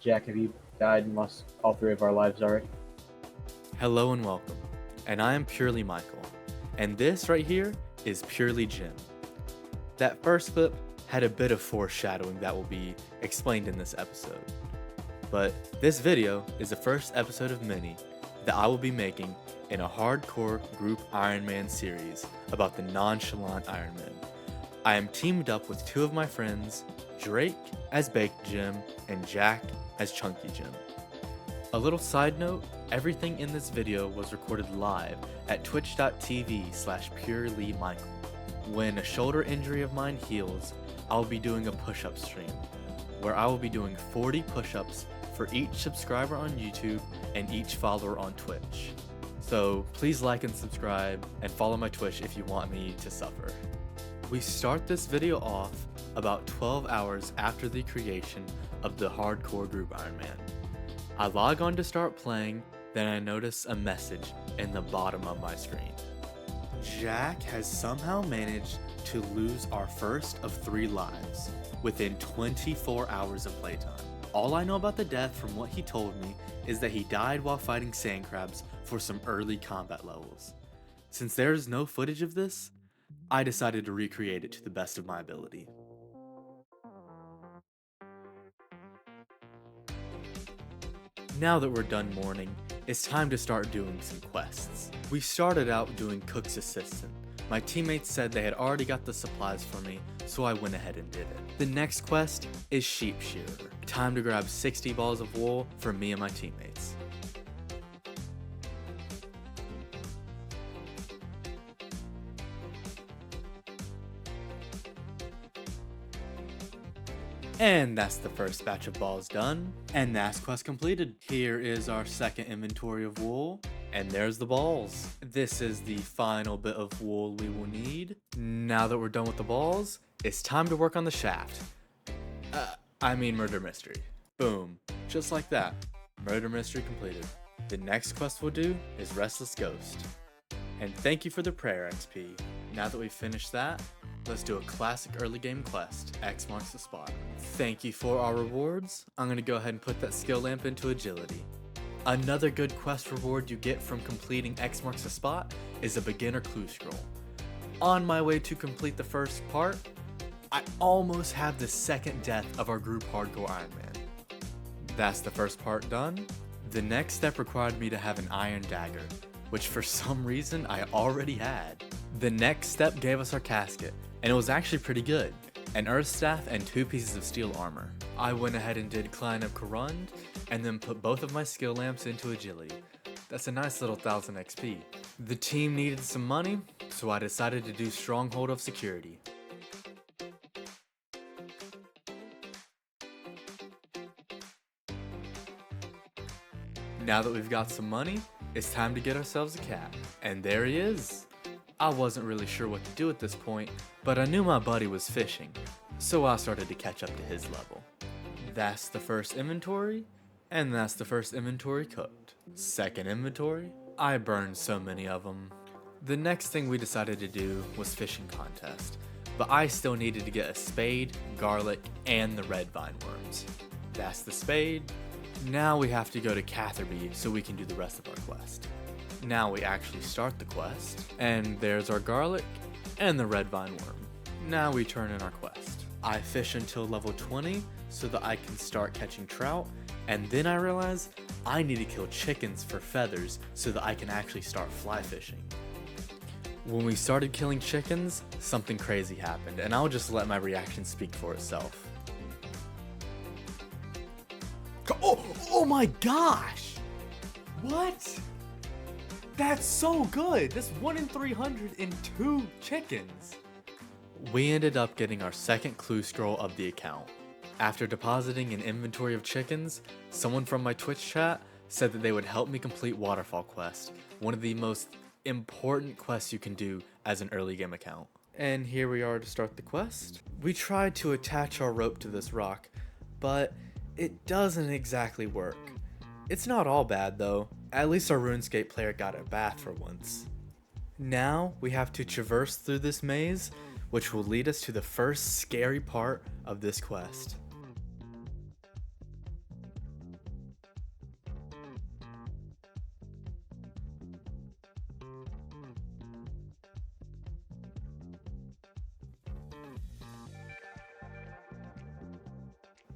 Jack, have you died in all three of our lives already? Hello and welcome, and I am PureLeeMichael, and this right here is Purely Jim. That first clip had a bit of foreshadowing that will be explained in this episode, but this video is the first episode of many that I will be making in a hardcore group Iron Man series about the Nonchalant Iron Man. I am teamed up with two of my friends, Drake as Baked Jim and Jack as Chunky Jim. A little side note, everything in this video was recorded live at twitch.tv/PureLeeMichael. When a shoulder injury of mine heals, I'll be doing a push-up stream, where I will be doing 40 push-ups for each subscriber on YouTube and each follower on Twitch. So please like and subscribe and follow my Twitch if you want me to suffer. We start this video off about 12 hours after the creation of the hardcore group Iron Man. I log on to start playing, then I notice a message in the bottom of my screen. Jack has somehow managed to lose our first of 3 lives within 24 hours of playtime. All I know about the death from what he told me is that he died while fighting sand crabs for some early combat levels. Since there is no footage of this, I decided to recreate it to the best of my ability. Now that we're done mourning, it's time to start doing some quests. We started out doing Cook's Assistant. My teammates said they had already got the supplies for me, so I went ahead and did it. The next quest is Sheep Shearer. Time to grab 60 balls of wool for me and my teammates. And that's the first batch of balls done, and that's quest completed. Here is our second inventory of wool, and there's the balls. This is the final bit of wool we will need. Now that we're done with the balls, it's time to work on the shaft. Murder mystery. Boom, just like that. Murder mystery completed. The next quest we'll do is Restless Ghost. And thank you for the prayer XP. Now that we've finished that, let's do a classic early game quest, X marks the spot. Thank you for our rewards. I'm gonna go ahead and put that skill lamp into agility. Another good quest reward you get from completing X marks the spot is a beginner clue scroll. On my way to complete the first part, I almost have the second death of our group hardcore Iron Man. That's the first part done. The next step required me to have an iron dagger, which for some reason I already had. The next step gave us our casket, and it was actually pretty good. An earth staff and 2 pieces of steel armor. I went ahead and did Klein of Korund, and then put both of my skill lamps into agility. That's a nice little 1000 XP. The team needed some money, so I decided to do Stronghold of Security. Now that we've got some money, it's time to get ourselves a cat. And there he is. I wasn't really sure what to do at this point, but I knew my buddy was fishing, so I started to catch up to his level. That's the first inventory, and that's the first inventory cooked. Second inventory, I burned so many of them. The next thing we decided to do was fishing contest, but I still needed to get a spade, garlic, and the red vine worms. That's the spade. Now we have to go to Catherby so we can do the rest of our quest. Now we actually start the quest, and there's our garlic and the red vine worm. Now we turn in our quest. I fish until level 20 so that I can start catching trout, and then I realize I need to kill chickens for feathers so that I can actually start fly fishing. When we started killing chickens, something crazy happened, and I'll just let my reaction speak for itself. Oh my gosh! What? That's so good! That's 1 in 302 chickens! We ended up getting our second clue scroll of the account. After depositing an inventory of chickens, someone from my Twitch chat said that they would help me complete Waterfall Quest, one of the most important quests you can do as an early game account. And here we are to start the quest. We tried to attach our rope to this rock, but it doesn't exactly work. It's not all bad though. At least our RuneScape player got a bath for once. Now we have to traverse through this maze, which will lead us to the first scary part of this quest.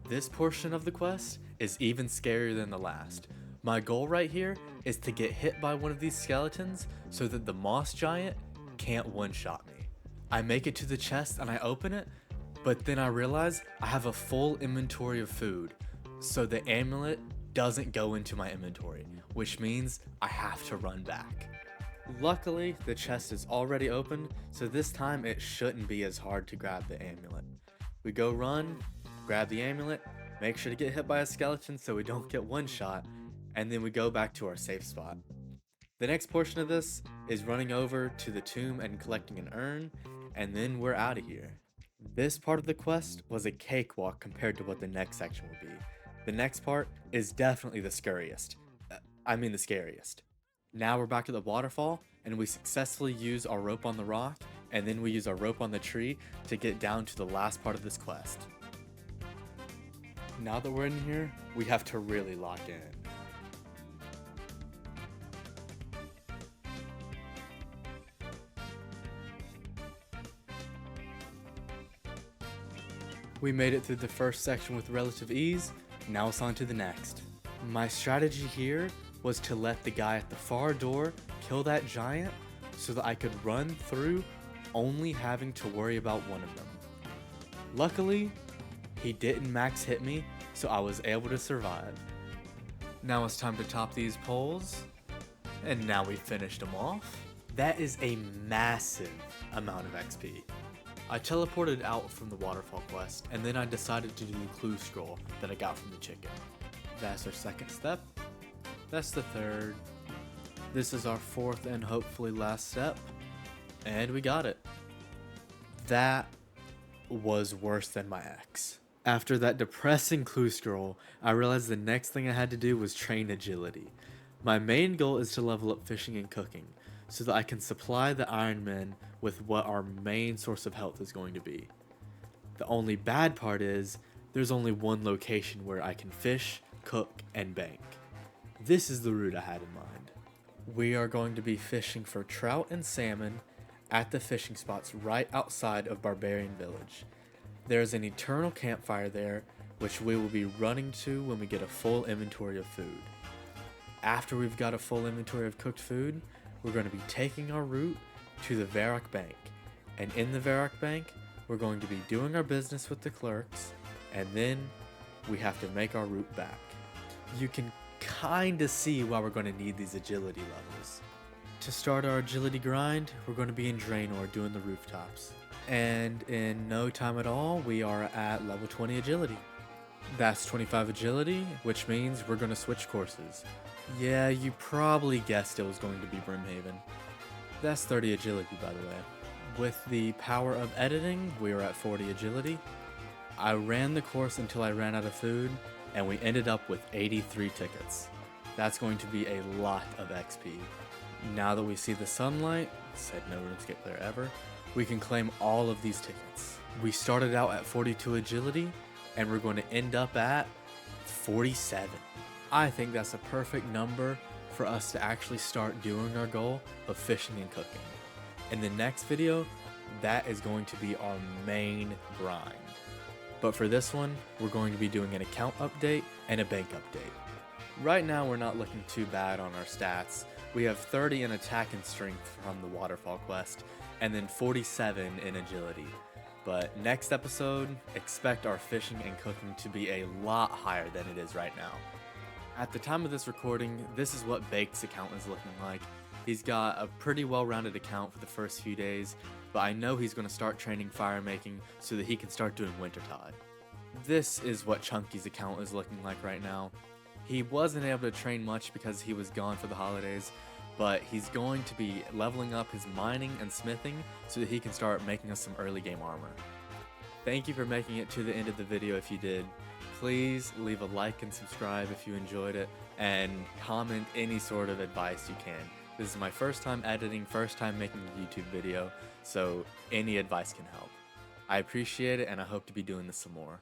This portion of the quest is even scarier than the last. My goal right here is to get hit by one of these skeletons so that the moss giant can't one-shot me. I make it to the chest and I open it, but then I realize I have a full inventory of food, so the amulet doesn't go into my inventory, which means I have to run back. Luckily, the chest is already open, so this time it shouldn't be as hard to grab the amulet. We go run, grab the amulet, make sure to get hit by a skeleton so we don't get one shot, and then we go back to our safe spot. The next portion of this is running over to the tomb and collecting an urn, and then we're out of here. This part of the quest was a cakewalk compared to what the next section will be. The next part is definitely the scariest. The scariest. Now we're back at the waterfall, and we successfully use our rope on the rock, and then we use our rope on the tree to get down to the last part of this quest. Now that we're in here, we have to really lock in. We made it through the first section with relative ease, now it's on to the next. My strategy here was to let the guy at the far door kill that giant so that I could run through only having to worry about one of them. Luckily, he didn't max hit me, so I was able to survive. Now it's time to top these poles, and now we've finished them off. That is a massive amount of XP. I teleported out from the waterfall quest, and then I decided to do the clue scroll that I got from the chicken. That's our second step. That's the third. This is our fourth and hopefully last step. And we got it. That was worse than my ex. After that depressing clue scroll, I realized the next thing I had to do was train agility. My main goal is to level up fishing and cooking, so that I can supply the Iron Men with what our main source of health is going to be. The only bad part is, there's only one location where I can fish, cook, and bank. This is the route I had in mind. We are going to be fishing for trout and salmon at the fishing spots right outside of Barbarian Village. There's an eternal campfire there, which we will be running to when we get a full inventory of food. After we've got a full inventory of cooked food, we're going to be taking our route to the Varrock Bank. And in the Varrock Bank, we're going to be doing our business with the clerks, and then we have to make our route back. You can kinda see why we're going to need these agility levels. To start our agility grind, we're going to be in Draenor doing the rooftops. And in no time at all, we are at level 20 agility. That's 25 agility, which means we're going to switch courses. Yeah, you probably guessed it was going to be Brimhaven. That's 30 agility, by the way. With the power of editing, we are at 40 agility. I ran the course until I ran out of food, and we ended up with 83 tickets. That's going to be a lot of XP. Now that we see the sunlight, said no RuneScape player ever, we can claim all of these tickets. We started out at 42 agility, and we're going to end up at 47. I think that's a perfect number for us to actually start doing our goal of fishing and cooking. In the next video, that is going to be our main grind. But for this one, we're going to be doing an account update and a bank update. Right now, we're not looking too bad on our stats. We have 30 in attack and strength from the waterfall quest, and then 47 in agility. But next episode, expect our fishing and cooking to be a lot higher than it is right now. At the time of this recording, this is what Baked's account is looking like. He's got a pretty well-rounded account for the first few days, but I know he's going to start training fire making so that he can start doing Wintertide. This is what Chunky's account is looking like right now. He wasn't able to train much because he was gone for the holidays, but he's going to be leveling up his mining and smithing so that he can start making us some early game armor. Thank you for making it to the end of the video if you did. Please leave a like and subscribe if you enjoyed it, and comment any sort of advice you can. This is my first time editing, first time making a YouTube video, so any advice can help. I appreciate it, and I hope to be doing this some more.